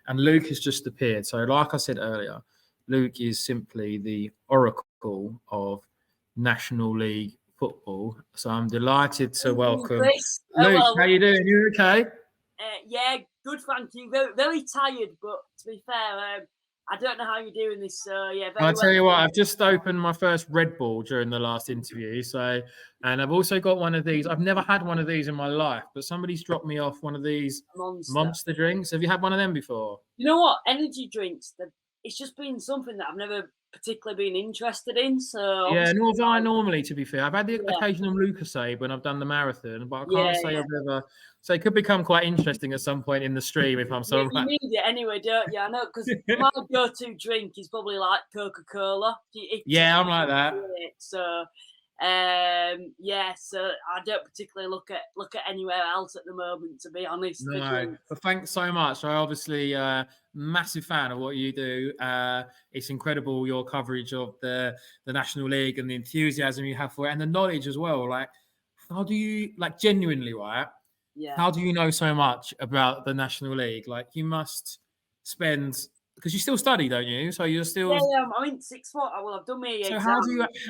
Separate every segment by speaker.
Speaker 1: and Luke has just appeared. So, like I said earlier, Luke is simply the oracle of National League football. So I'm delighted to welcome
Speaker 2: Chris.
Speaker 1: Luke. How you doing? You okay?
Speaker 2: Yeah, good, thank you. Very, very tired, but to be fair, I don't know how you're doing this. So yeah,
Speaker 1: I'll tell you what. I've just opened my first Red Bull during the last interview. So, and I've also got one of these. I've never had one of these in my life, but somebody's dropped me off one of these monster drinks. Have you had one of them before?
Speaker 2: You know what? Energy drinks. It's just been something that I've never particularly been interested in. So
Speaker 1: yeah, nor have I normally. To be fair, I've had the occasional Lucozade when I've done the marathon, but I can't say I've ever. So it could become quite interesting at some point in the stream if I'm so
Speaker 2: right. You need it anyway, don't you? I know, because my go-to drink is probably like Coca-Cola.
Speaker 1: Yeah, I'm like that.
Speaker 2: So, so I don't particularly look at anywhere else at the moment, to be honest.
Speaker 1: No, but thanks so much. I obviously massive fan of what you do. It's incredible, your coverage of the National League and the enthusiasm you have for it and the knowledge as well. Like, how do you, like, genuinely, right?
Speaker 2: Yeah.
Speaker 1: How do you know so much about the National League? Like, you must spend, because you still study, don't you? So you're still.
Speaker 2: Yeah, I'm in sixth form. Well, I've done my exam.
Speaker 1: So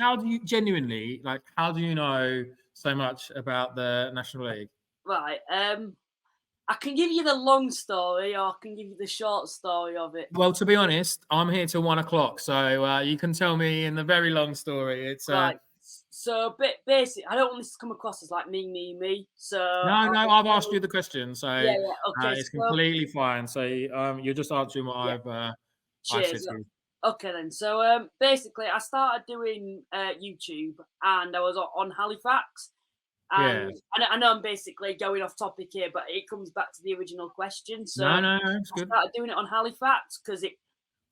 Speaker 1: how do you genuinely, like, how do you know so much about the National League?
Speaker 2: Right. I can give you the long story, or I can give you the short story of it.
Speaker 1: Well, to be honest, I'm here till 1 o'clock, so you can tell me in the very long story. It's
Speaker 2: right. So, basically, I don't want this to come across as like me. So
Speaker 1: no, I've asked you the question, so
Speaker 2: yeah, okay,
Speaker 1: it's completely fine. So you're just answering what I've said to you.
Speaker 2: Okay then. So basically, I started doing YouTube, and I was on Halifax. And I know I'm basically going off topic here, but it comes back to the original question. So
Speaker 1: no, it's good.
Speaker 2: I started doing it on Halifax because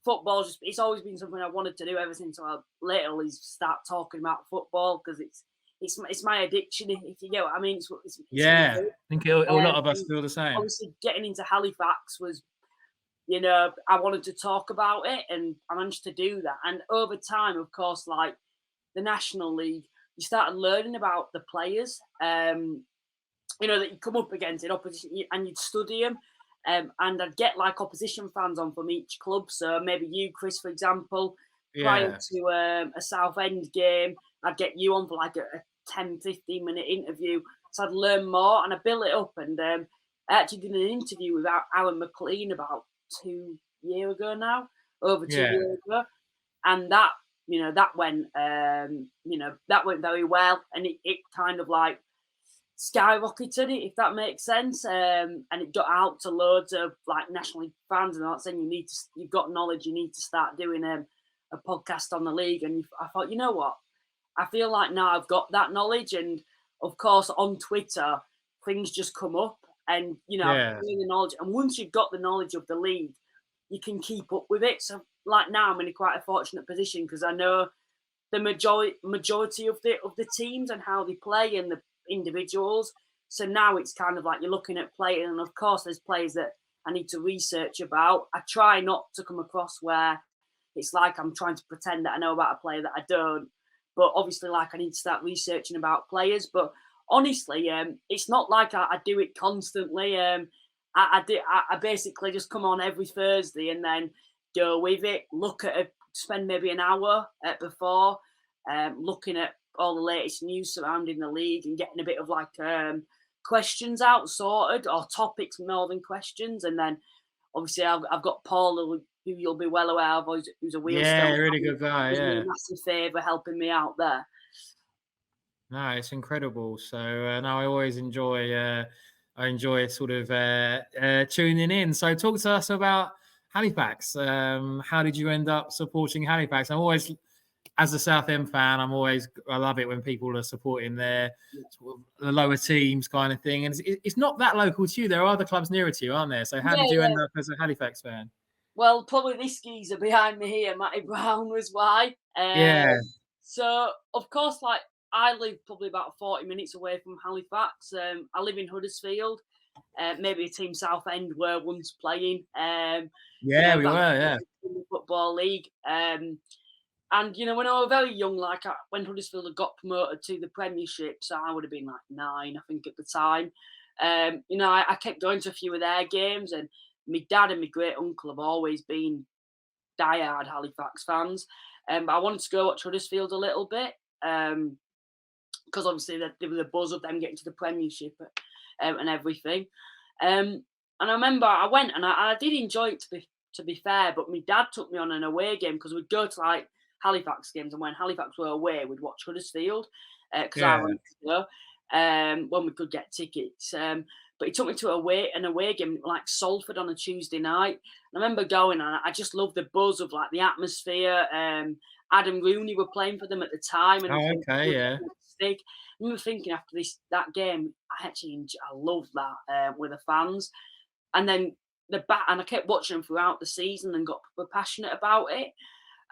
Speaker 2: football it's always been something I wanted to do ever since I was little, is start talking about football, because it's my addiction, if you get what I mean. It's
Speaker 1: I think a lot of us feel the same.
Speaker 2: Obviously, getting into Halifax was, I wanted to talk about it, and I managed to do that. And over time, of course, like the National League, you started learning about the players, that you come up against in opposition, and you'd study them. And I'd get like opposition fans on from each club. So maybe you, Chris, for example, prior to a Southend game, I'd get you on for like a 10, 15-minute interview. So I'd learn more, and I built it up. And I actually did an interview with Alan McLean about 2 years ago now, over 2 years ago. And that, that went very well. And it kind of like skyrocketed it, if that makes sense, and it got out to loads of like National League fans, and I'm saying you've got knowledge, you need to start doing a podcast on the league. And I thought, you know what, I feel like now I've got that knowledge, and of course on Twitter things just come up, and the knowledge, and once you've got the knowledge of the league, you can keep up with it. So like now I'm in quite a fortunate position, because I know the majority of the teams and how they play and the individuals. So now it's kind of like you're looking at players, and of course there's players that I need to research about. I try not to come across where it's like I'm trying to pretend that I know about a player that I don't, but obviously like I need to start researching about players. But honestly, it's not like I do it constantly. I basically just come on every Thursday and then go with it, look at it, spend maybe an hour before looking at all the latest news surrounding the league and getting a bit of like questions out sorted, or topics more than questions. And then obviously I've got Paul, who you'll be well aware of, who's a wheelstone.
Speaker 1: Really good guy.
Speaker 2: He's been a massive favour helping me out there.
Speaker 1: No, it's incredible. So I always enjoy sort of tuning in. So talk to us about Halifax. How did you end up supporting Halifax? I'm always, as a Southend fan, I love it when people are supporting their sort of the lower teams kind of thing. And it's not that local to you. There are other clubs nearer to you, aren't there? So how did you end up as a Halifax fan?
Speaker 2: Well, probably this geezer behind me here, Matty Brown, was why. So, of course, like I live probably about 40 minutes away from Halifax. I live in Huddersfield. Maybe a team Southend were once playing.
Speaker 1: We were,
Speaker 2: in the Football League. And, when I was very young, like when Huddersfield had got promoted to the Premiership, so I would have been like 9, I think, at the time. I kept going to a few of their games, and my dad and my great uncle have always been diehard Halifax fans. But I wanted to go watch Huddersfield a little bit because obviously there was the buzz of them getting to the Premiership and everything. And I remember I went and I did enjoy it to be fair, but my dad took me on an away game because we'd go to like Halifax games, and when Halifax were away, we'd watch Huddersfield because I wanted to go when we could get tickets. But he took me to an away game like Salford on a Tuesday night. And I remember going, and I just loved the buzz of like the atmosphere. Adam Rooney were playing for them at the time, and I remember thinking after that game, I loved that with the fans. And then and I kept watching them throughout the season and got passionate about it.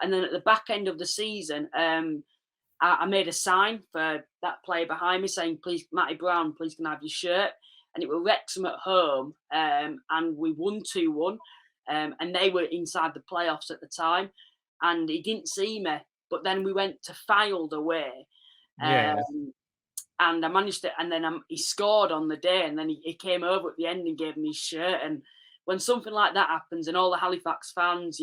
Speaker 2: And then at the back end of the season, I made a sign for that player behind me saying, "Please, Matty Brown, please can I have your shirt?" And it was Wrexham at home, and we won 2-1, and they were inside the playoffs at the time. And he didn't see me, but then we went to Fylde away, and I managed to. And then he scored on the day, and then he came over at the end and gave me his shirt. And when something like that happens, and all the Halifax fans,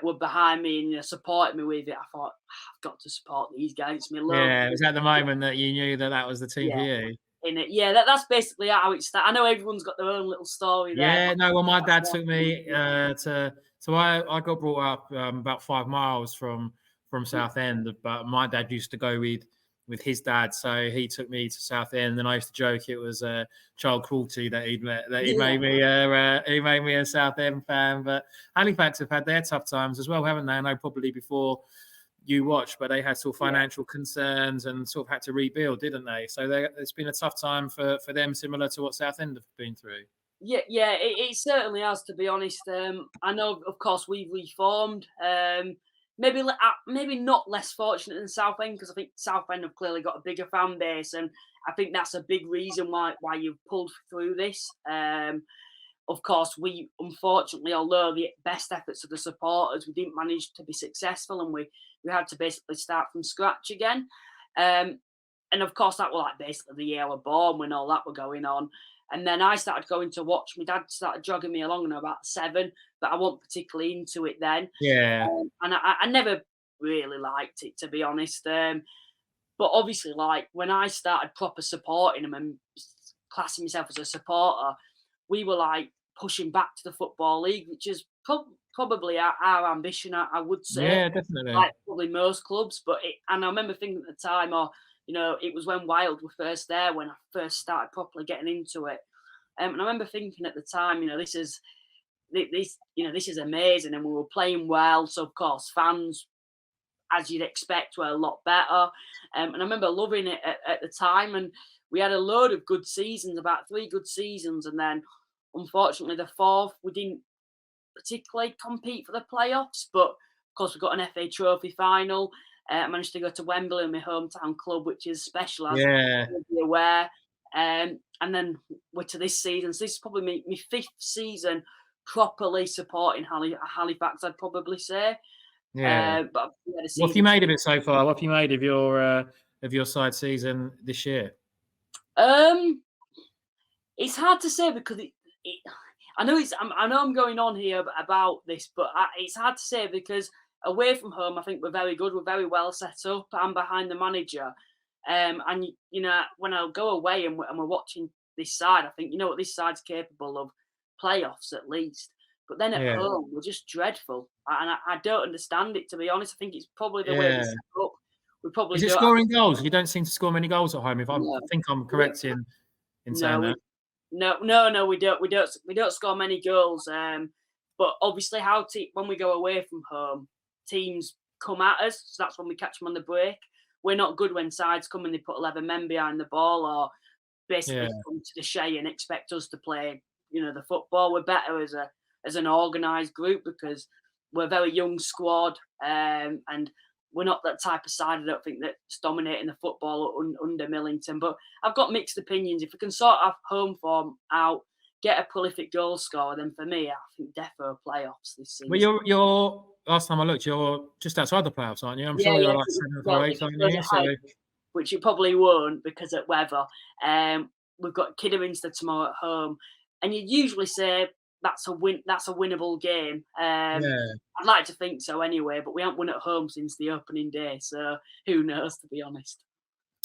Speaker 2: were behind me and supported me with it, I thought, I've got to support these guys. It's me alone.
Speaker 1: Yeah, was that the moment that you knew that was the team for you?
Speaker 2: In it, that's basically how it started. I know everyone's got their own little story there.
Speaker 1: Yeah, no, well, my dad took me so I got brought up about 5 miles from Southend, but my dad used to go with his dad, so he took me to Southend, and I used to joke it was child cruelty that he made me a Southend fan. But Halifax have had their tough times as well, haven't they? I know probably before you watched, but they had sort of financial concerns and sort of had to rebuild, didn't they? So it's been a tough time for them, similar to what Southend have been through.
Speaker 2: Yeah, it certainly has, to be honest. I know, of course, we've reformed. Maybe not less fortunate than Southend, because I think Southend have clearly got a bigger fan base, and I think that's a big reason why you've pulled through this. Of course, we unfortunately, although the best efforts of the supporters, we didn't manage to be successful, and we had to basically start from scratch again. And of course, that was like basically the year I was born when all that were going on. And then I started going to watch. My dad started jogging me along when I was about 7, but I wasn't particularly into it then.
Speaker 1: Yeah.
Speaker 2: And I never really liked it, to be honest. But obviously, like when I started proper supporting them and classing myself as a supporter, we were like pushing back to the Football League, which is probably our ambition, I would say.
Speaker 1: Yeah, definitely.
Speaker 2: Like probably most clubs. And I remember thinking at the time, it was when Wild were first there, when I first started properly getting into it. And I remember thinking at the time, this is amazing, and we were playing well. So of course, fans, as you'd expect, were a lot better. And I remember loving it at the time. And we had a load of good seasons, about 3 good seasons, and then unfortunately the 4th we didn't particularly compete for the playoffs. But of course, we got an FA Trophy final. I managed to go to Wembley, my hometown club, which is special, as you'll be aware. And then we're to this season. So this is probably my 5th season properly supporting Halifax, I'd probably say.
Speaker 1: Yeah.
Speaker 2: But
Speaker 1: what have you made of it so far? What have you made of your side season this year?
Speaker 2: It's hard to say because I know I'm going on here about this, but it's hard to say because away from home, I think we're very good. We're very well set up. I'm behind the manager. And, when I go away and we're watching this side, I think, what this side's capable of, playoffs at least. But then at home, we're just dreadful. And I don't understand it, to be honest. I think it's probably the way we set up. We probably
Speaker 1: Is it scoring goals? You don't seem to score many goals at home. I think I'm correct in saying that.
Speaker 2: No, we don't. We don't score many goals. But obviously, when we go away from home, teams come at us. So that's when we catch them on the break. We're not good when sides come and they put 11 men behind the ball, or basically come to the Shea and expect us to play, the football. We're better as an organised group because we're a very young squad, and we're not that type of side, I don't think, that's dominating the football under Millington. But I've got mixed opinions. If we can sort of home form out, get a prolific goal scorer, then for me, I think defo playoffs this season.
Speaker 1: Well, you're last time I looked, you're just outside the playoffs, aren't you? I'm sure you're like 7th or 8th, aren't you? So,
Speaker 2: which you probably won't because of weather. We've got Kidderminster tomorrow at home, and you'd usually say that's a win. That's a winnable game.
Speaker 1: Yeah.
Speaker 2: I'd like to think so anyway, but we haven't won at home since the opening day, so who knows? To be honest.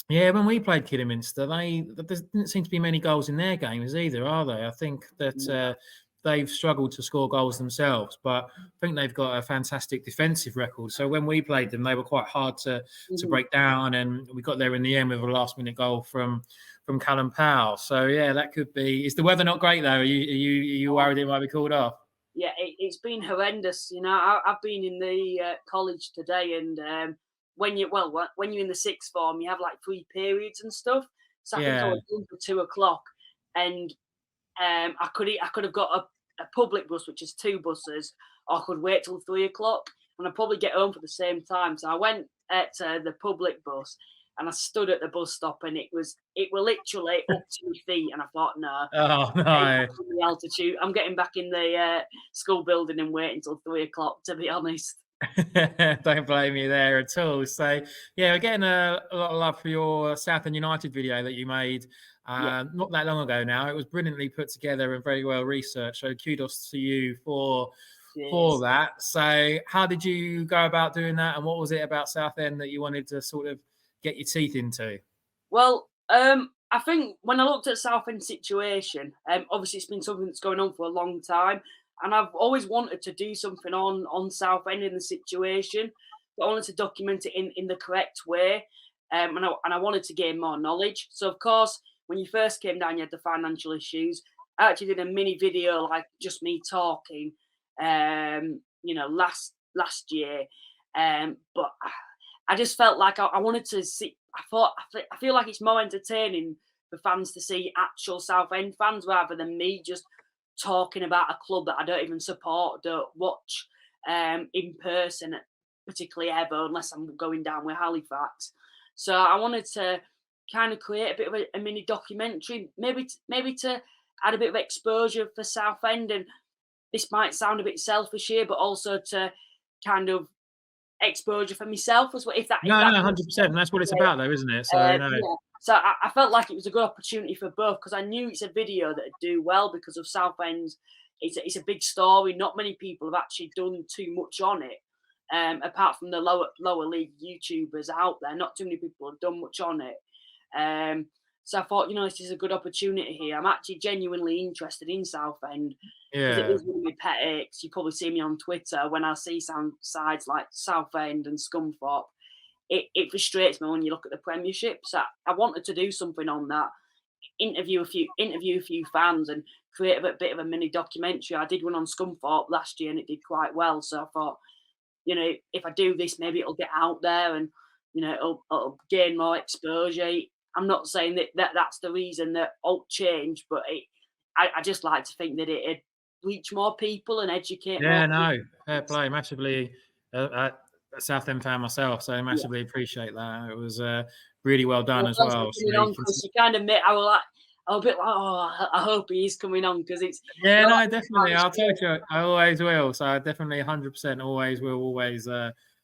Speaker 1: Yeah, when we played Kidderminster, there didn't seem to be many goals in their games either, are they? I think that
Speaker 2: No.
Speaker 1: they've struggled to score goals themselves, but I think they've got a fantastic defensive record. So when we played them, they were quite hard to
Speaker 2: Mhm.
Speaker 1: break down, and we got there in the end with a last minute goal from Callum Powell. So yeah, that could be. Is the weather not great though? Are you worried it might be called off?
Speaker 2: Yeah, it's been horrendous. You know, I've been in the college today, and when you're in the sixth form, you have like 3 periods and stuff. So I think I
Speaker 1: Yeah.
Speaker 2: was done for 2 o'clock, and I could have got a public bus, which is 2 buses, or I could wait till 3 o'clock, and I'd probably get home for the same time. So I went at the public bus, and I stood at the bus stop, and it were literally up to my feet, and I thought, no,
Speaker 1: Oh
Speaker 2: getting
Speaker 1: no.
Speaker 2: back in the altitude. I'm getting back in the school building and waiting until 3 o'clock. To be honest,
Speaker 1: Don't blame me there at all. So, yeah, we're getting a lot of love for your Southend United video that you made
Speaker 2: yeah,
Speaker 1: not that long ago now. It was brilliantly put together and very well researched. So, kudos to you for
Speaker 2: cheers.
Speaker 1: that. So, how did you go about doing that, and what was it about Southend that you wanted to sort of get your teeth into?
Speaker 2: Well, I think when I looked at Southend's situation, obviously it's been something that's going on for a long time, and I've always wanted to do something on Southend in the situation, but I wanted to document it in the correct way, and I wanted to gain more knowledge. So of course, when you first came down, you had the financial issues. I actually did a mini video, like just me talking, last year, but I just felt like I wanted to see. I feel like it's more entertaining for fans to see actual Southend fans rather than me just talking about a club that I don't even support, don't watch in person, particularly ever, unless I'm going down with Halifax. So I wanted to kind of create a bit of a mini documentary, maybe to add a bit of exposure for Southend. And this might sound a bit selfish here, but also to kind of exposure for myself as well. If
Speaker 1: No,
Speaker 2: that
Speaker 1: no,
Speaker 2: makes
Speaker 1: 100%.
Speaker 2: sense.
Speaker 1: That's what it's
Speaker 2: Yeah,
Speaker 1: about, though, isn't it? So, no.
Speaker 2: yeah. So I felt like it was a good opportunity for both because I knew it's a video that'd do well because of Southend. It's a big story. Not many people have actually done too much on it, apart from the lower league YouTubers out there. Not too many people have done much on it. Um, so I thought, this is a good opportunity here. I'm actually genuinely interested in Southend because it
Speaker 1: Yeah.
Speaker 2: is one of my pet aches. You probably see me on Twitter when I see some sides like Southend and Scunthorpe. It frustrates me when you look at the Premiership. So I wanted to do something on that, interview a few fans, and create a bit of a mini documentary. I did one on Scunthorpe last year, and it did quite well. So I thought, if I do this, maybe it'll get out there, and it'll gain more exposure. I'm not saying that's the reason that alt changed, but I just like to think that it'd reach more people and educate more
Speaker 1: Yeah,
Speaker 2: people.
Speaker 1: no, fair play. Massively, a Southend fan myself, so I
Speaker 2: Yeah.
Speaker 1: massively appreciate that. It was really well done
Speaker 2: Well,
Speaker 1: as
Speaker 2: thanks for
Speaker 1: well. So
Speaker 2: coming
Speaker 1: you
Speaker 2: on,
Speaker 1: can,
Speaker 2: Chris. You kind of made I was a bit like, oh, I hope he is coming on because it's
Speaker 1: yeah,
Speaker 2: you're like
Speaker 1: no, definitely. I'll tell you, I always will. So I definitely 100% always will always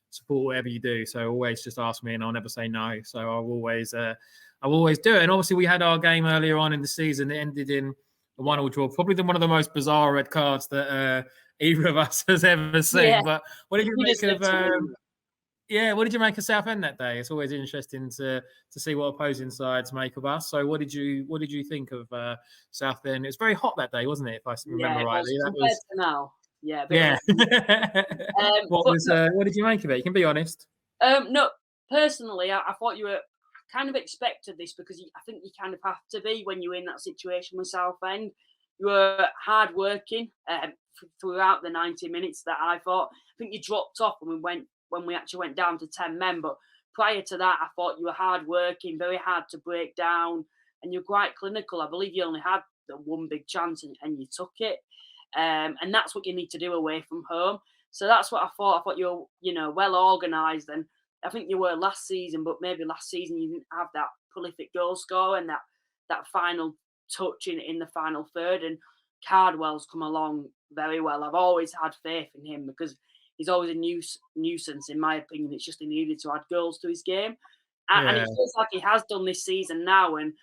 Speaker 1: support whatever you do. So always just ask me, and I'll never say no. So I'll always do it. And obviously, we had our game earlier on in the season. It ended in a
Speaker 2: yeah,
Speaker 1: 1-1 draw. Probably one of the most bizarre red cards that either of us has ever
Speaker 2: yeah.
Speaker 1: seen. But what did you
Speaker 2: We
Speaker 1: make
Speaker 2: deserve
Speaker 1: of?
Speaker 2: to win.
Speaker 1: Yeah, what did you make of Southend that day? It's always interesting to see what opposing sides make of us. So, what did you think of Southend? It was very hot that day, wasn't it? If I
Speaker 2: Yeah,
Speaker 1: remember
Speaker 2: it was
Speaker 1: rightly, that
Speaker 2: compared
Speaker 1: was
Speaker 2: to now. Yeah, a bit of a
Speaker 1: yeah.
Speaker 2: but no,
Speaker 1: What did you make of it? You can be honest.
Speaker 2: no. Personally, I thought you were kind of expected this because I think you kind of have to be when you're in that situation with Southend. You were hard working throughout the 90 minutes. That I thought. I think you dropped off when we actually went down to 10 men. But prior to that, I thought you were hard working, very hard to break down, and you're quite clinical. I believe you only had the one big chance and you took it. And that's what you need to do away from home. So that's what I thought. I thought you were, well organised, and I think you were last season, but maybe last season you didn't have that prolific goal score and that final touch in the final third. And Cardwell's come along very well. I've always had faith in him because he's always a nuisance, in my opinion. It's just he needed to add goals to his game, and
Speaker 1: Yeah,
Speaker 2: it feels like he has done this season now. And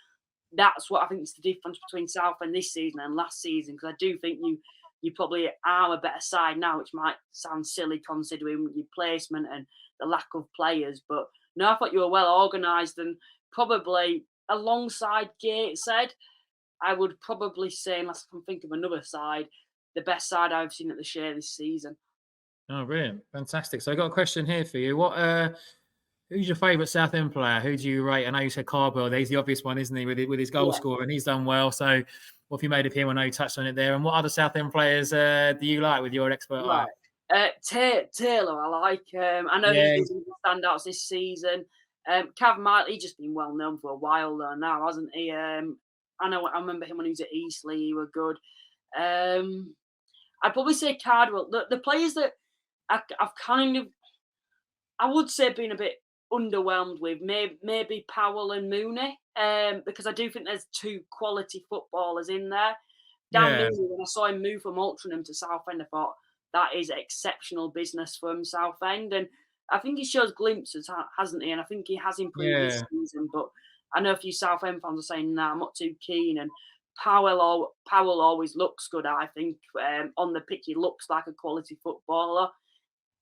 Speaker 2: that's what I think is the difference between Southend this season and last season, because I do think you probably are a better side now, which might sound silly considering your placement and the lack of players. But no, I thought you were well organised and probably alongside Gateshead, I would probably say, unless I can think of another side, the best side I've seen at the Share this season.
Speaker 1: Oh, brilliant. Fantastic. So I got a question here for you. Who's your favourite Southend player? Who do you rate? I know you said Cardwell. He's the obvious one, isn't he, with his goal
Speaker 2: Yeah.
Speaker 1: scorer, and he's done well. So what have you made of him? I know you touched on it there. And what other Southend players do you like with your expert eye?
Speaker 2: Right. Taylor, I like. I know
Speaker 1: Yeah,
Speaker 2: he's been standouts this season. Cav Miley, he's just been well known for a while though now, hasn't he? I remember him when he was at Eastleigh. He were good. I'd probably say Cardwell. The players that I've kind of, I would say, been a bit underwhelmed with maybe Powell and Mooney, because I do think there's two quality footballers in there. Dan
Speaker 1: yeah,
Speaker 2: Mooney, when I saw him move from Altrincham to Southend, I thought that is exceptional business from Southend, and I think he shows glimpses, hasn't he? And I think he has improved this
Speaker 1: yeah,
Speaker 2: season. But I know a few Southend fans are saying, "Nah, I'm not too keen." And Powell always looks good. I think on the pitch he looks like a quality footballer.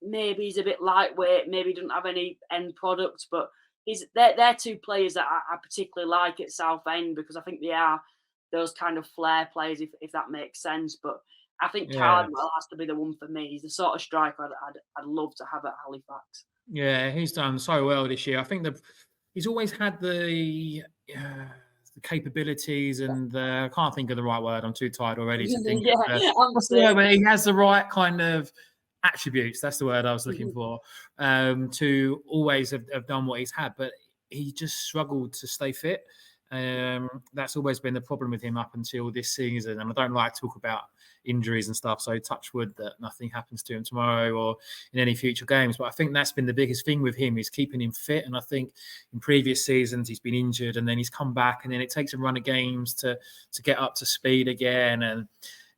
Speaker 2: Maybe he's a bit lightweight. Maybe he doesn't have any end products, but they're two players that I particularly like at Southend because I think they are those kind of flair players, if that makes sense. But I think
Speaker 1: yeah.
Speaker 2: Cardwell has to be the one for me. He's the sort of striker I'd love to have at Halifax.
Speaker 1: Yeah, he's done so well this year. I think he's always had the capabilities and I can't think of the right word. I'm too tired already to think
Speaker 2: Yeah,
Speaker 1: of
Speaker 2: I'm the
Speaker 1: yeah,
Speaker 2: same.
Speaker 1: but he has the right kind of attributes. That's the word I was looking
Speaker 2: Mhm.
Speaker 1: for. To always have done what he's had, but he just struggled to stay fit. That's always been the problem with him up until this season. And I don't like to talk about injuries and stuff. So touch wood that nothing happens to him tomorrow or in any future games. But I think that's been the biggest thing with him is keeping him fit. And I think in previous seasons he's been injured and then he's come back and then it takes a run of games to get up to speed again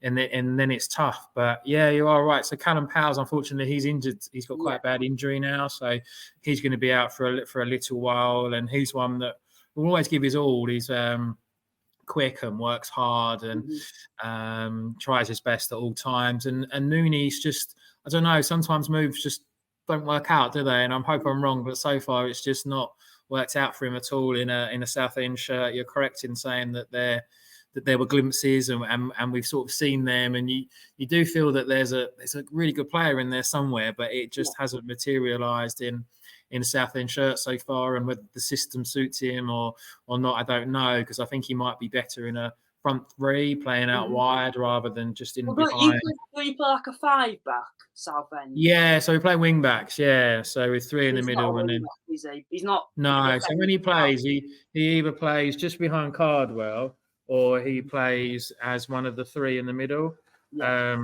Speaker 1: and then it's tough. But yeah, you are right. So Callum Powell's, unfortunately, he's injured. He's got quite
Speaker 2: Yeah.
Speaker 1: a bad injury now, so he's going to be out for a little while. And he's one that will always give his all. He's quick and works hard and tries his best at all times. And Mooney's just, I don't know, sometimes moves just don't work out, do they? And I'm hope I'm wrong, but so far it's just not worked out for him at all in a Southend shirt. You're correct in saying that there were glimpses and we've sort of seen them, and you do feel that there's a really good player in there somewhere, but it just hasn't materialised in a Southend shirt so far. And whether the system suits him or not, I don't know, because I think he might be better in a front three, playing out wide rather than just in
Speaker 2: Well,
Speaker 1: behind.
Speaker 2: do you play like a five back, Southend?
Speaker 1: Yeah, so we play wing backs. Yeah, so with three in the
Speaker 2: He's not a
Speaker 1: middle and
Speaker 2: wing
Speaker 1: then
Speaker 2: back, is he? He's not a
Speaker 1: no. So when he
Speaker 2: defensive back.
Speaker 1: plays, he either plays just behind Cardwell or he plays as one of the three in the middle.
Speaker 2: Yeah.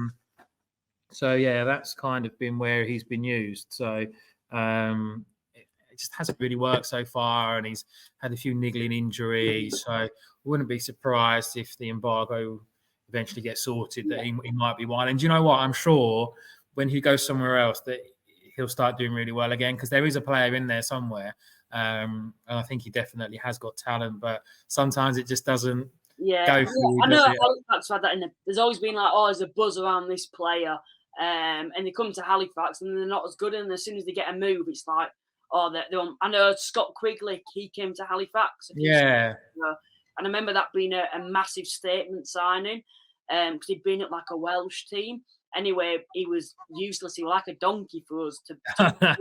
Speaker 1: So yeah, that's kind of been where he's been used. So it just hasn't really worked so far, and he's had a few niggling injuries. So I wouldn't be surprised if the embargo eventually gets sorted that he might be one. And do you know what? I'm sure when he goes somewhere else that he'll start doing really well again because there is a player in there somewhere. And I think he definitely has got talent, but sometimes it just doesn't go through.
Speaker 2: I know
Speaker 1: Does it?
Speaker 2: Halifax had that in there's always been like, oh, there's a buzz around this player. And they come to Halifax and they're not as good. And as soon as they get a move, it's like, oh, they're on. I know Scott Quigley, he came to Halifax a few seasons ago. And I remember that being a massive statement signing because he'd been at like a Welsh team. Anyway, he was useless. He was like a donkey for us, to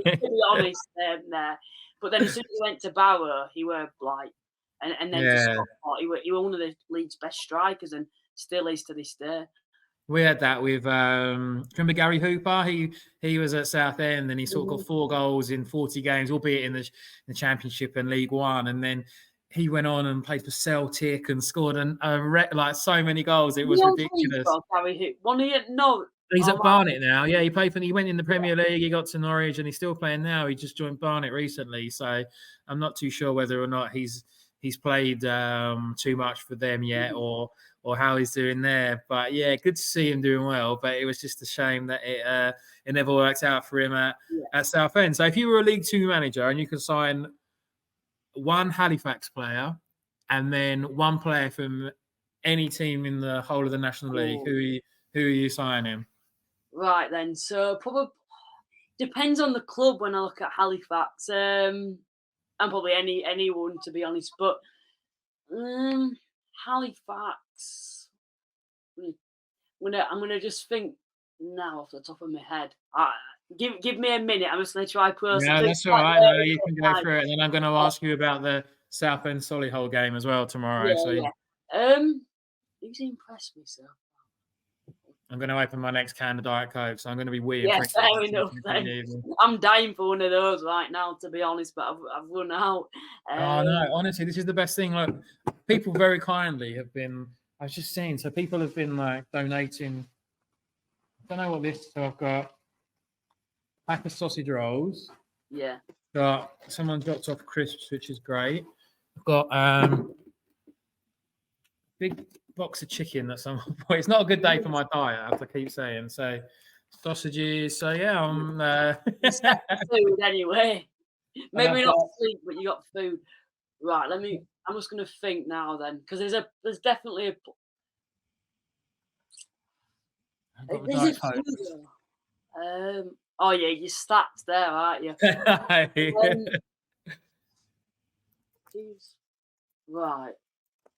Speaker 2: be honest, there. But then as soon as he went to Barrow, he were like, and then to Stockport, he were one of the league's best strikers and still is to this day.
Speaker 1: We had that with remember Gary Hooper? He was at Southend and he sort of got 4 goals in 40 games, albeit in the Championship and League One, and then he went on and played for Celtic and scored like so many goals. It was ridiculous. He's at Barnet now. Yeah, he went in the Premier League. He got to Norwich, and he's still playing now. He just joined Barnet recently, so I'm not too sure whether or not he's played too much for them yet, or how he's doing there. But yeah, good to see him doing well. But it was just a shame that it never worked out for him at Southend. So if you were a League Two manager and you could sign one Halifax player and then one player from any team in the whole of the National League, who Who are you signing?
Speaker 2: Right then, so probably depends on the club when I look at Halifax. And probably anyone to be honest, but Halifax. I'm gonna just think now off the top of my head. Give me a minute. I'm just gonna try process.
Speaker 1: Yeah,
Speaker 2: It's
Speaker 1: that's all
Speaker 2: quite
Speaker 1: right. No,
Speaker 2: late
Speaker 1: you
Speaker 2: in
Speaker 1: can
Speaker 2: the
Speaker 1: go
Speaker 2: night.
Speaker 1: through it, and then I'm going to ask you about the Southend Solihull game as well tomorrow.
Speaker 2: Yeah,
Speaker 1: So
Speaker 2: yeah. Who's impressed me so?
Speaker 1: I'm going to open my next can of Diet Coke, so I'm going to be weeing
Speaker 2: Yeah,
Speaker 1: quickly.
Speaker 2: fair enough then. I'm dying for one of those right now, to be honest, but I've run out.
Speaker 1: Oh no, honestly, this is the best thing. Like, people very kindly have been. I was just saying, so people have been like donating. I don't know what this. So I've got a pack of sausage rolls.
Speaker 2: Yeah.
Speaker 1: Got someone dropped off crisps, which is great. I've got big box of chicken that someone. It's not a good day for my diet, I have to keep saying. So sausages. So yeah, I'm.
Speaker 2: You set the food anyway.
Speaker 1: And
Speaker 2: Maybe
Speaker 1: I've
Speaker 2: not
Speaker 1: got.
Speaker 2: sleep, but you got food. Right, I'm just gonna think now then, because there's definitely
Speaker 1: I've got the
Speaker 2: there's a
Speaker 1: Diet
Speaker 2: few
Speaker 1: Coke.
Speaker 2: though. Oh yeah, you're stacked there, aren't you? Um, right.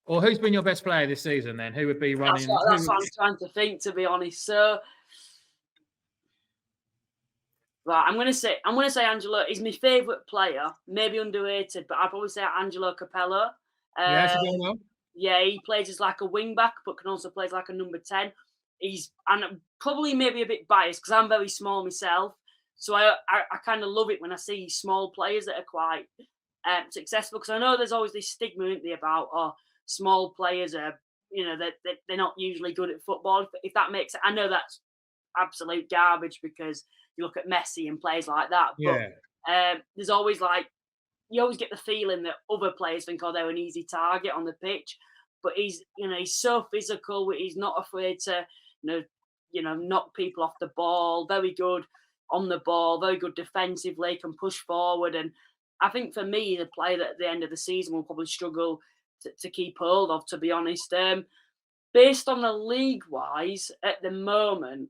Speaker 1: Or who's been your best player this season? Then who would be running?
Speaker 2: That's what I'm trying to think, to be honest. So, right, I'm gonna say Angelo is my favourite player, maybe underrated, but I'd probably say Angelo Capello.
Speaker 1: Yeah,
Speaker 2: Uh,
Speaker 1: should go well.
Speaker 2: yeah, he plays as like a wing back, but can also play as like a number 10. He's and probably maybe a bit biased because I'm very small myself, so I kind of love it when I see small players that are quite successful, because I know there's always this stigma, isn't there, about small players are, that they're not usually good at football. If that makes sense. I know that's absolute garbage because you look at Messi and players like that, but
Speaker 1: Yeah,
Speaker 2: there's always you always get the feeling that other players think, oh, they're an easy target on the pitch, but he's so physical. He's not afraid to knock people off the ball. Very good on the ball. Very good defensively. Can push forward. And I think for me, the player that at the end of the season will probably struggle to keep hold of, to be honest. Based on the league wise at the moment,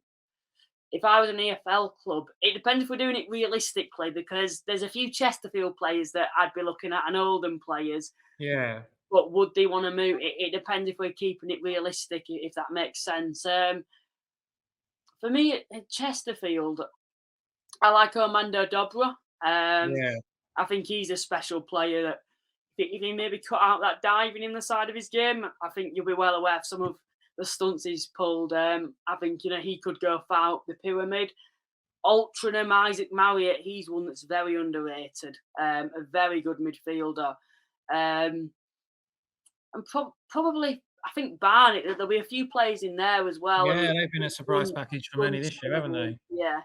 Speaker 2: if I was an EFL club, it depends if we're doing it realistically, because there's a few Chesterfield players that I'd be looking at and Oldham players,
Speaker 1: yeah,
Speaker 2: but would they want to move? It depends if we're keeping it realistic, if that makes sense. For me at Chesterfield, I like Armando Dobra.
Speaker 1: yeah.
Speaker 2: I think he's a special player that if he maybe cut out that diving in the side of his game, I think you'll be well aware of some of the stunts he's pulled. I think he could go far up the pyramid. Altrincham, Isaac Marriott, he's one that's very underrated. A very good midfielder. And probably, I think Barnet, there'll be a few players in there as well.
Speaker 1: Yeah, they've been a surprise package for many this year, haven't they?
Speaker 2: Yeah.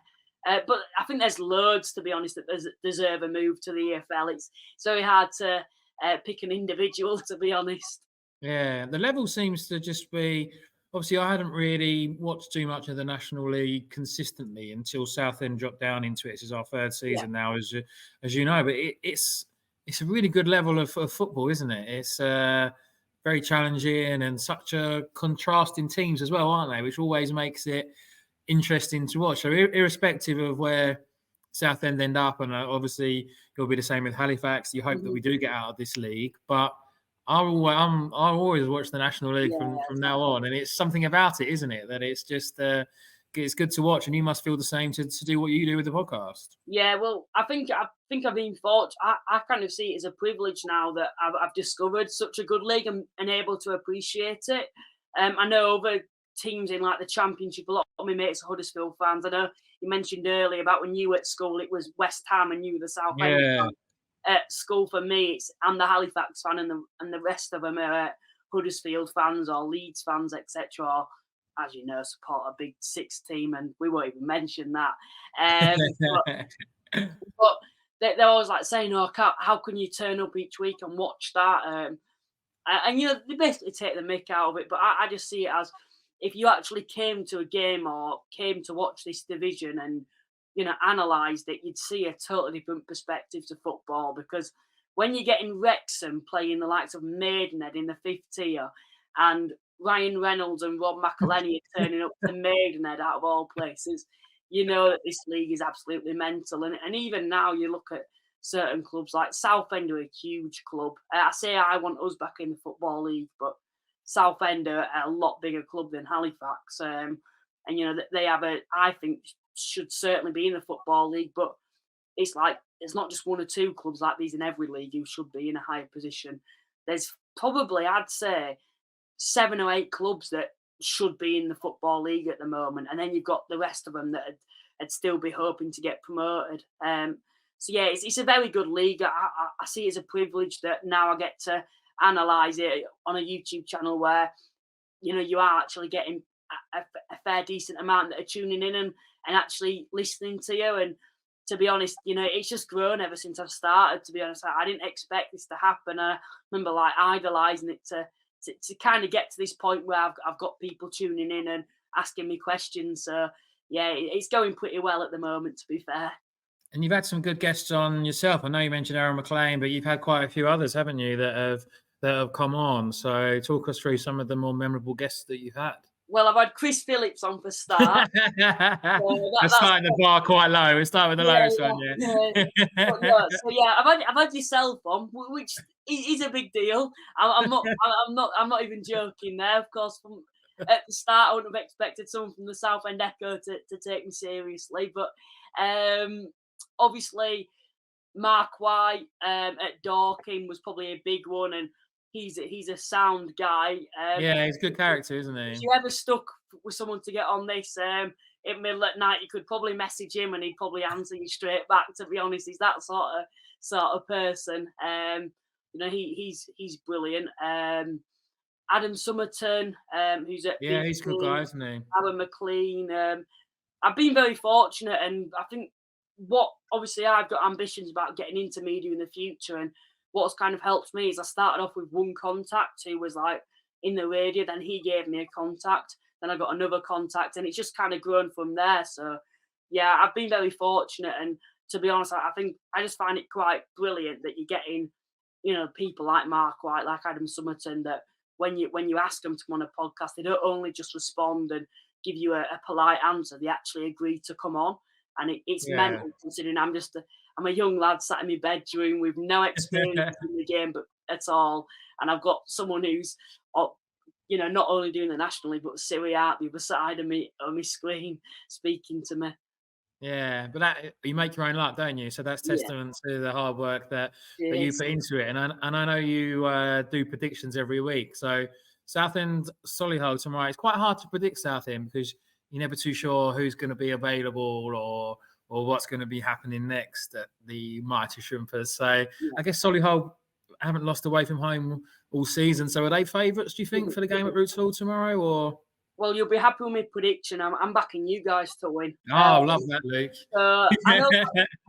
Speaker 2: But I think there's loads, to be honest, that deserve a move to the EFL. It's very hard to pick an individual, to be honest.
Speaker 1: Yeah, the level seems to just be. Obviously, I hadn't really watched too much of the National League consistently until Southend dropped down into it. This is our third season now, as you know. But it's a really good level of football, isn't it? It's very challenging and such a contrasting teams as well, aren't they? Which always makes it interesting to watch. So irrespective of where Southend end up, and obviously it'll be the same with Halifax. You hope that we do get out of this league, but I'll always watch the National League from now on, and it's something about it, isn't it? That it's just it's good to watch, and you must feel the same to do what you do with the podcast.
Speaker 2: Yeah, well, I think I've been fortunate. I kind of see it as a privilege now that I've discovered such a good league and able to appreciate it. I know other teams in like the Championship. A lot of my mates are Huddersfield fans. I know you mentioned earlier about when you were at school, it was West Ham and you were the Southend fan. At school for me, I'm the Halifax fan, and the rest of them are Huddersfield fans or Leeds fans, etc. Or, as you know, support a Big Six team, and we won't even mention that. But they're always like saying, "Oh, how can you turn up each week and watch that?" And they basically take the mick out of it. But I just see it as, if you actually came to a game or came to watch this division and analysed it, you'd see a totally different perspective to football, because when you're getting Wrexham playing the likes of Maidenhead in the 5th tier and Ryan Reynolds and Rob McElhenney are turning up to Maidenhead out of all places, you know that this league is absolutely mental. And even now, you look at certain clubs like Southend are a huge club. I say I want us back in the Football League, but Southend are a lot bigger club than Halifax. And, you know, they have I think, should certainly be in the Football League, but it's like, it's not just one or two clubs like these in every league who should be in a higher position. There's probably, I'd say, 7 or 8 clubs that should be in the Football League at the moment. And then you've got the rest of them that would still be hoping to get promoted. So, yeah, it's a very good league. I see it as a privilege that now I get to analyse it on a YouTube channel where, you know, you are actually getting a fair decent amount that are tuning in and actually listening to you. And to be honest, you know, it's just grown ever since I've started, to be honest. I didn't expect this to happen. I remember like idolising it to kind of get to this point where I've got people tuning in and asking me questions. So, yeah, it's going pretty well at the moment, to be fair.
Speaker 1: And you've had some good guests on yourself. I know you mentioned Aaron McLean, but you've had quite a few others, haven't you, that have come on. So talk us through some of the more memorable guests that you've had.
Speaker 2: Well, I've had Chris Phillips on for start.
Speaker 1: That's starting the bar quite low. We'll start with the lowest one, yeah.
Speaker 2: So yeah, I've had yourself on, which is a big deal. I'm not even joking there. Of course, from at the start, I wouldn't have expected someone from the Southend Echo to take me seriously, but obviously Mark White at Dorking was probably a big one, and he's a sound guy.
Speaker 1: Yeah, he's a good character, isn't he?
Speaker 2: If you ever stuck with someone to get on this in the middle at night, you could probably message him and he'd probably answer you straight back. To be honest, he's that sort of person. You know, he's brilliant. Adam Somerton, who's at
Speaker 1: he's a good guy, isn't he?
Speaker 2: Alan McLean. I've been very fortunate, and I think obviously I've got ambitions about getting into media in the future, and what's kind of helped me is I started off with one contact who was like in the radio, then he gave me a contact, then I got another contact, and it's just kind of grown from there. So yeah, I've been very fortunate, and to be honest, I think I just find it quite brilliant that you're getting, you know, people like Mark White, like Adam Somerton, that when you ask them to come on a podcast, they don't only just respond and give you a polite answer, they actually agree to come on. And it's mental, considering I'm a young lad sat in my bedroom with no experience in the game but at all, and I've got someone who's, you know, not only doing the National League but Serie A the other side of me on my screen speaking to me.
Speaker 1: Yeah, but that you make your own luck, don't you? So that's testament to the hard work that you put into it. And I know you do predictions every week. So Southend Solihull tomorrow. It's quite hard to predict Southend because you're never too sure who's going to be available or what's going to be happening next at the Mighty Shrimpers. So I guess Solihull haven't lost away from home all season. So are they favourites, do you think, for the game at Roots Hall tomorrow? Or
Speaker 2: well, you'll be happy with my prediction. I'm backing you guys to win.
Speaker 1: Oh, love that, Luke.
Speaker 2: I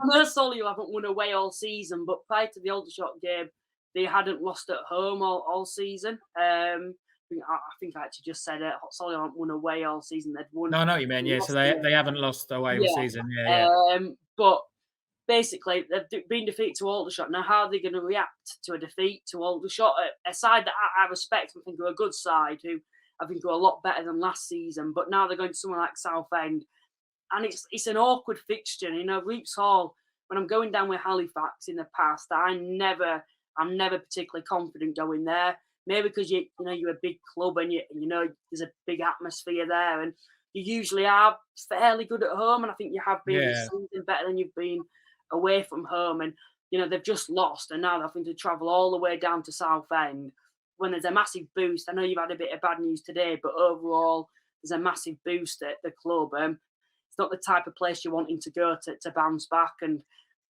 Speaker 2: know Solihull haven't won away all season, but prior to the Aldershot game, they hadn't lost at home all season. I think I actually just said it. Solihull haven't won away all season. They'd won.
Speaker 1: No, I know what you mean. Yeah, so they haven't lost away all season. Yeah.
Speaker 2: But basically, they've been defeated to Aldershot. Now, how are they going to react to a defeat to Aldershot? A side that I respect and think are a good side, who I think are a lot better than last season. But now they're going to somewhere like Southend, and it's an awkward fixture. You know, Reeps Hall. When I'm going down with Halifax in the past, I'm never particularly confident going there. Maybe because you're a big club and you know there's a big atmosphere there, and you usually are fairly good at home. And I think you have been this season better than you've been away from home. And you know they've just lost, and now they're having to travel all the way down to Southend when there's a massive boost. I know you've had a bit of bad news today, but overall there's a massive boost at the club. It's not the type of place you're wanting to go to bounce back. And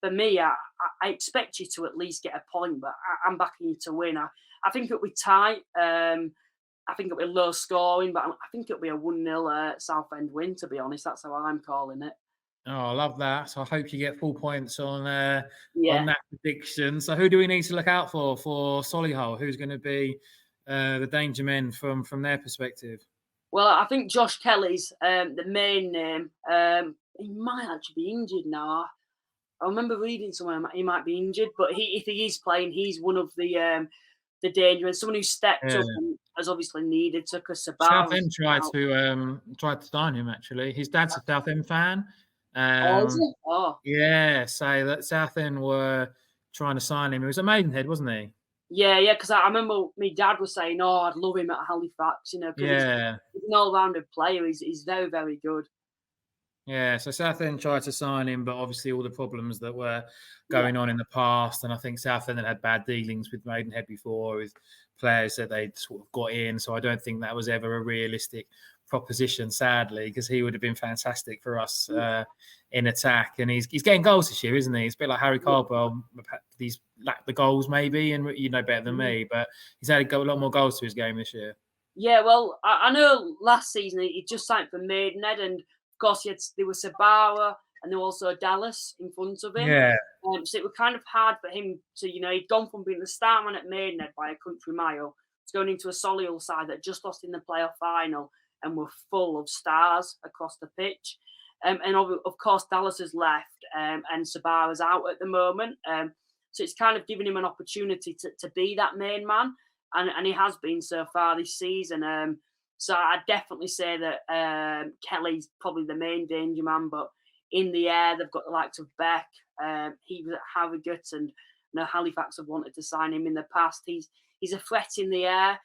Speaker 2: for me, I expect you to at least get a point, but I'm backing you to win. I think it'll be tight. I think it'll be low scoring, but I think it'll be a 1-0 Southend win, to be honest. That's how I'm calling it.
Speaker 1: Oh, I love that. So I hope you get full points on that prediction. So who do we need to look out for Solihull? Who's going to be the danger men from their perspective? Well,
Speaker 2: I think Josh Kelly's the main name. He might actually be injured now. I remember reading somewhere he might be injured, but if he is playing, he's one of the the danger, and someone who stepped
Speaker 1: Yeah.
Speaker 2: up and has obviously needed to, because Sabah's
Speaker 1: Southend tried
Speaker 2: out.
Speaker 1: to sign him actually. His dad's a Southend fan.
Speaker 2: Oh, is
Speaker 1: Um,
Speaker 2: it? Oh.
Speaker 1: yeah, so that Southend were trying to sign him. He was at Maidenhead, wasn't he?
Speaker 2: Yeah, yeah, because I remember my dad was saying, "Oh, I'd love him at Halifax," because
Speaker 1: Yeah.
Speaker 2: he's an all-rounded player. He's very, very good.
Speaker 1: Yeah, so Southend tried to sign him, but obviously all the problems that were
Speaker 2: Yeah,
Speaker 1: going on in the past, and I think Southend had bad dealings with Maidenhead before with players that they'd sort of got in. So I don't think that was ever a realistic proposition, sadly, because he would have been fantastic for us
Speaker 2: yeah,
Speaker 1: in attack. And he's getting goals this year, isn't he? It's a bit like Harry
Speaker 2: yeah.
Speaker 1: Caldwell. He's lacked the goals maybe, and you know better than
Speaker 2: Mhm.
Speaker 1: me, but he's had a lot more goals to his game this year.
Speaker 2: Yeah, well, I know last season he just signed for Maidenhead, and of course there was Sabara and there was also Dallas in front of him.
Speaker 1: Yeah,
Speaker 2: So it was kind of hard for him to, he'd gone from being the star man at Maidenhead by a country mile to going into a Solihull side that just lost in the playoff final and were full of stars across the pitch. And of course, Dallas has left and Sabara's out at the moment. So it's kind of given him an opportunity to be that main man. And he has been so far this season. So I'd definitely say that Kelly's probably the main danger man, but in the air they've got the likes of Beck. He was at Harrogate, and Halifax have wanted to sign him in the past. He's a threat in the air.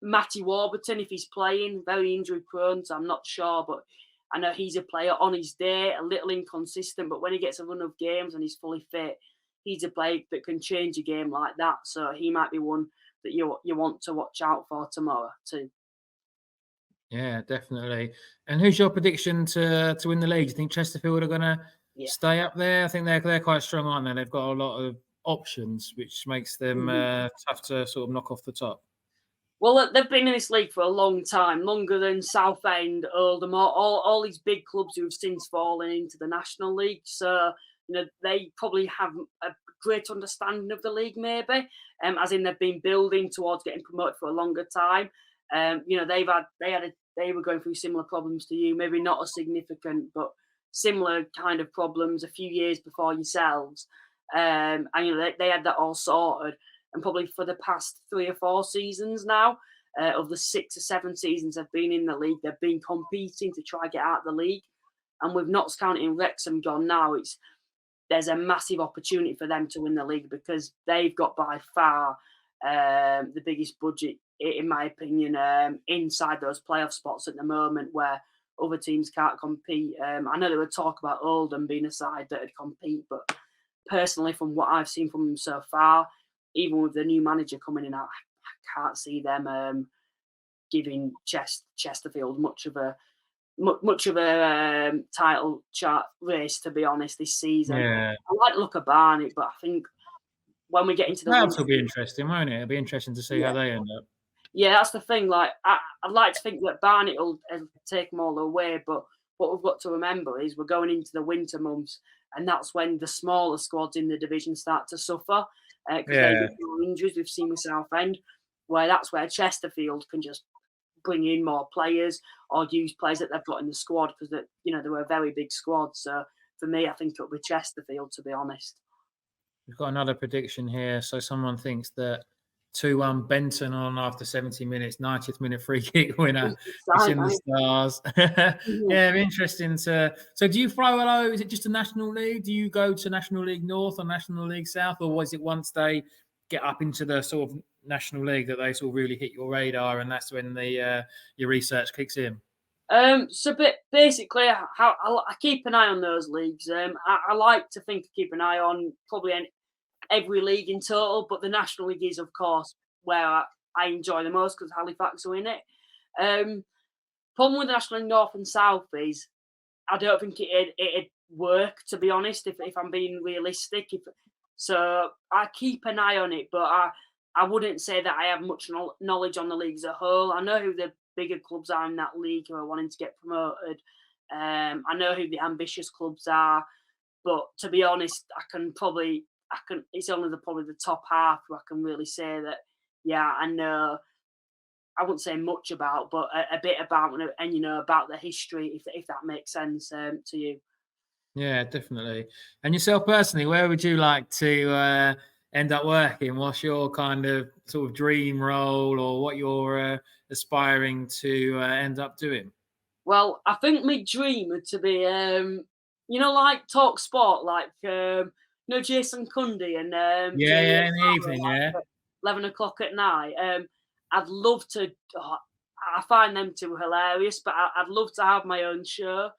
Speaker 2: Matty Warburton, if he's playing, very injury prone, so I'm not sure, but I know he's a player on his day, a little inconsistent, but when he gets a run of games and he's fully fit, he's a player that can change a game like that. So he might be one that you want to watch out for tomorrow too.
Speaker 1: yeah, definitely. And who's your prediction to win the league? Do you think Chesterfield are going to
Speaker 2: Yeah.
Speaker 1: stay up there? I think they're quite strong, aren't they? They've got a lot of options, which makes them
Speaker 2: Mhm.
Speaker 1: tough to sort of knock off the top.
Speaker 2: Well, they've been in this league for a long time, longer than Southend, Oldham, all these big clubs who have since fallen into the National League. So, they probably have a great understanding of the league, maybe, as in they've been building towards getting promoted for a longer time. They were going through similar problems to you, maybe not as significant, but similar kind of problems a few years before yourselves. And they had that all sorted, and probably for the past 3 or 4 seasons now, of the 6 or 7 seasons they've been in the league, they've been competing to try get out of the league. And with Notts County and Wrexham gone now, there's a massive opportunity for them to win the league, because they've got by far the biggest budget, in my opinion, inside those playoff spots at the moment, where other teams can't compete. I know there were talk about Oldham being a side that would compete, but personally, from what I've seen from them so far, even with the new manager coming in, I can't see them giving Chesterfield much of a title chart race, to be honest, this season.
Speaker 1: Yeah,
Speaker 2: I like the look of Barnet, but I think when we get
Speaker 1: the
Speaker 2: into the
Speaker 1: playoffs
Speaker 2: winter,
Speaker 1: will be interesting, won't it? It'll be interesting to see how
Speaker 2: yeah,
Speaker 1: they end up.
Speaker 2: yeah, that's the thing. Like, I'd like to think that Barnet will take them all away, but what we've got to remember is we're going into the winter months, and that's when the smaller squads in the division start to suffer, because they
Speaker 1: Yeah,
Speaker 2: get more injuries. We've seen with Southend, where that's where Chesterfield can just bring in more players or use players that they've got in the squad, because they were a very big squad. So for me, I think it'll be Chesterfield, to be honest.
Speaker 1: we've got another prediction here. So someone thinks that 2-1 Benton on after 70 minutes, 90th minute free kick winner. It's in the stars.
Speaker 2: Mhm.
Speaker 1: Yeah, it'd be interesting to. So, do you throw hello? Is it just a National League? Do you go to National League North or National League South, or was it once they get up into the sort of National League that they sort of really hit your radar, and that's when the your research kicks in?
Speaker 2: So basically, how I keep an eye on those leagues. I like to think I keep an eye on probably every league in total, but the National League is, of course, where I enjoy the most, because Halifax are in it. Problem with the National League North and South is I don't think it'd work, to be honest, if I'm being realistic. So I keep an eye on it, but I wouldn't say that I have much knowledge on the league as a whole. I know who the bigger clubs are in that league who are wanting to get promoted. I know who the ambitious clubs are, but to be honest, It's only probably the top half who I can really say that. Yeah, I know. I wouldn't say much about, but a bit about, and about the history, if that makes sense to you.
Speaker 1: Yeah, definitely. And yourself personally, where would you like to end up working? What's your kind of sort of dream role, or what you're aspiring to end up doing?
Speaker 2: Well, I think my dream would to be, like Talk Sport, like, Jason Cundy and
Speaker 1: Yeah,
Speaker 2: Jamie
Speaker 1: yeah, in the
Speaker 2: O'Hara,
Speaker 1: evening,
Speaker 2: like
Speaker 1: yeah.
Speaker 2: at 11 o'clock at night. I'd love to. I find them two hilarious, but I'd love to have my own show.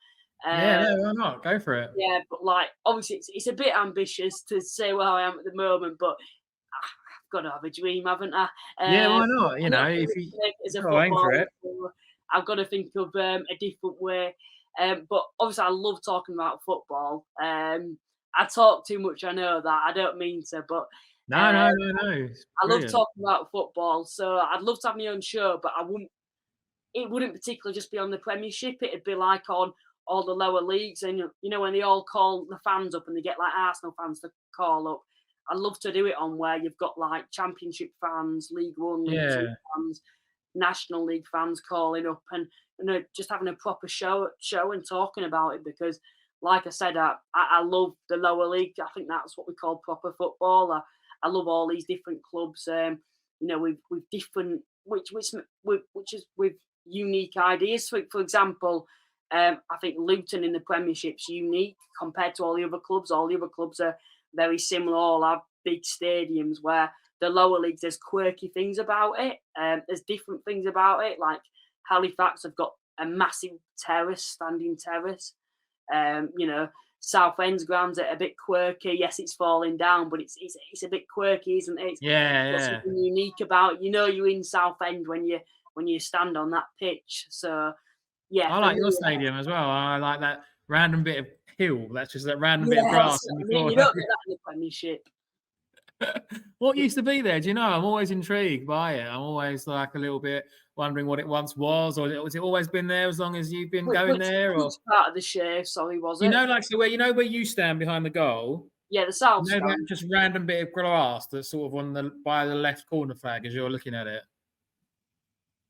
Speaker 1: Yeah,
Speaker 2: Uh,
Speaker 1: no, why not? Go for it.
Speaker 2: yeah, but like obviously it's a bit ambitious to say where I am at the moment, but I've got to have a dream, haven't I?
Speaker 1: Yeah, why
Speaker 2: But
Speaker 1: not?
Speaker 2: I don't think
Speaker 1: If
Speaker 2: we
Speaker 1: you
Speaker 2: can make it as a
Speaker 1: go aim for
Speaker 2: footballer,
Speaker 1: it.
Speaker 2: so I've got to think of a different way. But obviously, I love talking about football. I talk too much, I know that. I don't mean to, but
Speaker 1: No,
Speaker 2: uh,
Speaker 1: no, no, no. It's
Speaker 2: I love
Speaker 1: brilliant.
Speaker 2: talking about football. So I'd love to have my own show, but I wouldn't. It wouldn't particularly just be on the Premiership. It'd be like on all the lower leagues, and when they all call the fans up and they get like Arsenal fans to call up. I'd love to do it on where you've got like Championship fans, League One, League Two
Speaker 1: Yeah.
Speaker 2: fans, National League fans calling up, and just having a proper show and talking about it, because like I said, I love the lower league. I think that's what we call proper football. I love all these different clubs, with different which is with unique ideas. For example, I think Luton in the Premiership's unique compared to all the other clubs. All the other clubs are very similar, all have big stadiums, where the lower leagues, there's quirky things about it. There's different things about it. Like Halifax have got a massive standing terrace. Southend's grounds are a bit quirky. Yes, it's falling down, but it's a bit quirky, isn't it? It's
Speaker 1: Yeah,
Speaker 2: got
Speaker 1: yeah.
Speaker 2: something unique about it. You're in Southend when you stand on that pitch. So yeah,
Speaker 1: I
Speaker 2: for
Speaker 1: like
Speaker 2: me,
Speaker 1: your stadium as well. I like that random bit of hill. That's just that random bit of
Speaker 2: yeah,
Speaker 1: grass
Speaker 2: that's
Speaker 1: in
Speaker 2: what
Speaker 1: the
Speaker 2: I mean. You
Speaker 1: corner.
Speaker 2: don't get that in the Premiership.
Speaker 1: What used to be there? Do you know? I'm always intrigued by it. I'm always like a little bit wondering what it once was, or has it always been there as long as you've been going there?
Speaker 2: Which
Speaker 1: Or
Speaker 2: part of the shave? Sorry, was it?
Speaker 1: like so where where you stand behind the goal.
Speaker 2: Yeah, the South
Speaker 1: You know that
Speaker 2: Stand.
Speaker 1: just random bit of grass that's sort of on the by the left corner flag as you're looking at it.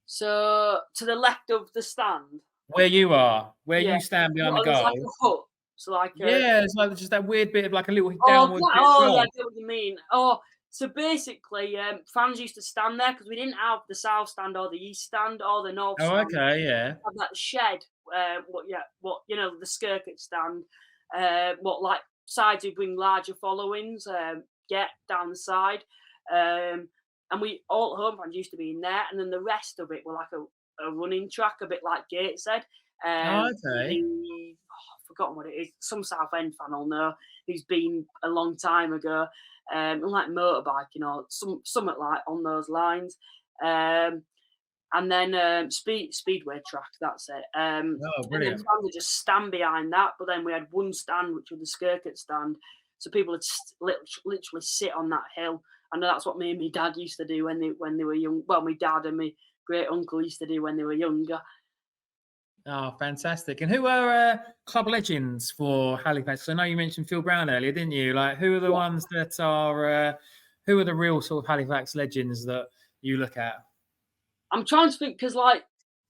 Speaker 2: So to the left of the stand.
Speaker 1: Where you are, where
Speaker 2: Yeah.
Speaker 1: you stand behind the
Speaker 2: Well, there's like
Speaker 1: goal.
Speaker 2: a hut. So like a
Speaker 1: Yeah, it's like just that weird bit of like a little
Speaker 2: Oh,
Speaker 1: downward bit of
Speaker 2: oh yeah, I
Speaker 1: grass.
Speaker 2: get what you mean. Oh, so basically, fans used to stand there because we didn't have the south stand or the east stand or the north
Speaker 1: Oh,
Speaker 2: stand.
Speaker 1: okay, yeah.
Speaker 2: We had that shed, what the Skirket stand, what like sides who bring larger followings, get down the side, and we all home fans used to be in there, and then the rest of it were like a running track, a bit like Gateshead.
Speaker 1: Oh,
Speaker 2: Um,
Speaker 1: okay.
Speaker 2: the I've forgotten what it is. Some South End fan will know who's been a long time ago, like motorbiking or something like on those lines. Um, and then speedway track. That's it.
Speaker 1: Oh,
Speaker 2: And then
Speaker 1: brilliant.
Speaker 2: fans would just stand behind that. But then we had one stand, which was the Skirket stand, so people would literally sit on that hill. I know that's what me and my dad used to do when they were young. Well, my dad and my great uncle used to do when they were younger.
Speaker 1: Oh, fantastic. And who are club legends for Halifax? I know you mentioned Phil Brown earlier, didn't you? Like, who are the
Speaker 2: Yeah.
Speaker 1: ones that are, who are the real sort of Halifax legends that you look at?
Speaker 2: I'm trying to think because like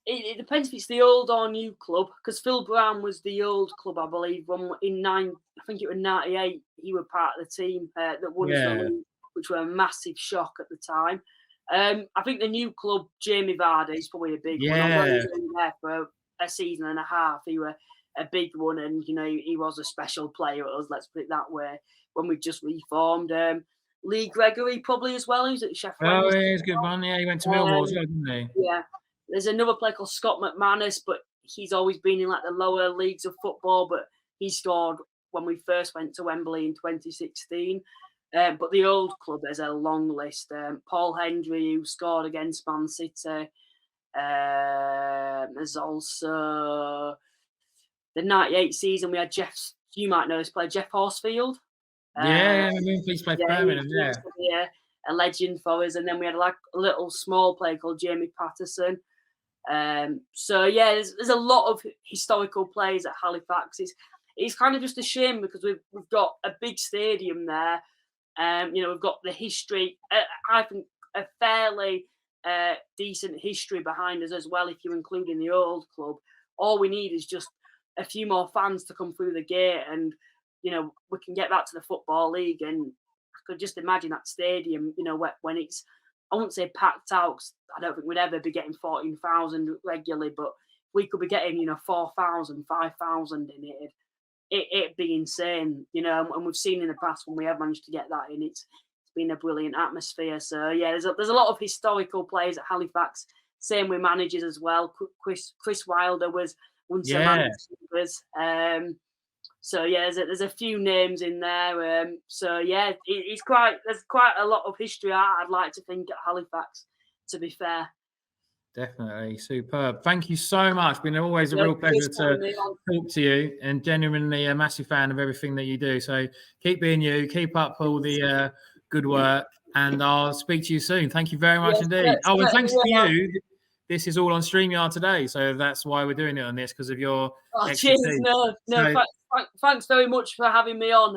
Speaker 2: it depends if it's the old or new club. Because Phil Brown was the old club, I believe. When I think it was '98, he was part of the team that won us the
Speaker 1: Yeah.
Speaker 2: league, which were a massive shock at the time. I think the new club, Jamie Vardy, is probably a big one. Although he
Speaker 1: Yeah.
Speaker 2: was only there for a season and a half, he was a big one, and he was a special player at us. Let's put it that way. When we just reformed, Lee Gregory probably as well. He's at Sheffield
Speaker 1: Oh,
Speaker 2: Wednesday.
Speaker 1: yeah, he's a good one. Yeah, he went to Millwall as
Speaker 2: Um,
Speaker 1: well, didn't he?
Speaker 2: yeah. There's another player called Scott McManus, but he's always been in like the lower leagues of football. But he scored when we first went to Wembley in 2016. But the old club, there's a long list. Paul Hendry, who scored against Man City. There's also the '98 season. We had you might know this player, Jeff Horsfield.
Speaker 1: Yeah,
Speaker 2: Uh,
Speaker 1: yeah, Moonfleece played for
Speaker 2: yeah,
Speaker 1: Birmingham,
Speaker 2: he
Speaker 1: yeah.
Speaker 2: used to be a legend for us. And then we had like a little small player called Jamie Patterson. So yeah, there's a lot of historical players at Halifax. It's kind of just a shame because we've got a big stadium there. We've got the history. I think a fairly decent history behind us as well. If you include in the old club, all we need is just a few more fans to come through the gate, and we can get back to the football league, and could just imagine that stadium, you know, when it's, I won't say packed out, 'cause I don't think we'd ever be getting 14,000 regularly, but we could be getting, you know, 4,000, 5,000 in it. It'd be insane, you know, and we've seen in the past when we have managed to get that in, it's been a brilliant atmosphere. So yeah, there's a lot of historical players at Halifax. Same with managers as well. Chris Wilder was once a
Speaker 1: Yeah,
Speaker 2: manager with us. So yeah, there's a few names in there. So yeah, there's quite a lot of history. I'd like to think at Halifax. To be fair,
Speaker 1: definitely. Superb. Thank you so much. It's been always a
Speaker 2: yeah,
Speaker 1: real pleasure
Speaker 2: cheers for
Speaker 1: to
Speaker 2: having me on.
Speaker 1: talk to you, and genuinely a massive fan of everything that you do. So keep being you, keep up all the good work, and I'll speak to you soon. Thank you very much
Speaker 2: Yes,
Speaker 1: indeed. Oh, and thanks
Speaker 2: certainly
Speaker 1: to
Speaker 2: will.
Speaker 1: you. This is all on StreamYard today, so that's why we're doing it on this, because of your
Speaker 2: Oh, cheers.
Speaker 1: expertise.
Speaker 2: No,
Speaker 1: So
Speaker 2: thanks very much for having me on.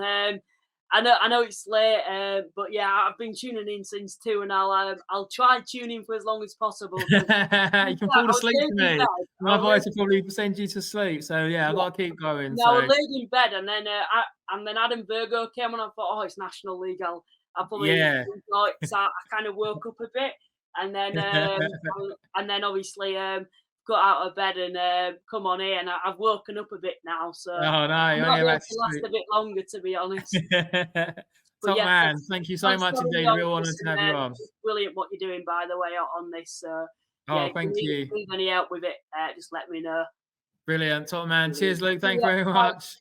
Speaker 2: I know it's late, but yeah, I've been tuning in since 2, and I'll try tuning for as long as possible.
Speaker 1: you can fall
Speaker 2: I was
Speaker 1: asleep to
Speaker 2: laid in
Speaker 1: me.
Speaker 2: bed.
Speaker 1: My voice will probably send you to sleep. So yeah, I've
Speaker 2: Yeah,
Speaker 1: got to keep going.
Speaker 2: no, I was
Speaker 1: So
Speaker 2: laid in bed, and then Adam Virgo came on. I thought, oh, it's National League. I'll probably
Speaker 1: yeah.
Speaker 2: enjoy it. So I kind of woke up a bit, and then obviously got out of bed and come on here, and I've woken up a bit now, so
Speaker 1: Oh no,
Speaker 2: I
Speaker 1: you
Speaker 2: might
Speaker 1: only
Speaker 2: be able
Speaker 1: about
Speaker 2: to last a bit longer, to be honest. But
Speaker 1: top
Speaker 2: yeah,
Speaker 1: man. Thank you so
Speaker 2: thanks
Speaker 1: much
Speaker 2: for having me
Speaker 1: indeed.
Speaker 2: on,
Speaker 1: Real honor
Speaker 2: Chris,
Speaker 1: to have you on.
Speaker 2: it's brilliant what you're doing, by the way, on this. Yeah,
Speaker 1: Oh,
Speaker 2: if
Speaker 1: thank you.
Speaker 2: need any help with it, just let me know.
Speaker 1: Brilliant. Top man.
Speaker 2: Brilliant.
Speaker 1: Cheers, Luke.
Speaker 2: See
Speaker 1: Thank you
Speaker 2: ya.
Speaker 1: very
Speaker 2: Bye.
Speaker 1: much.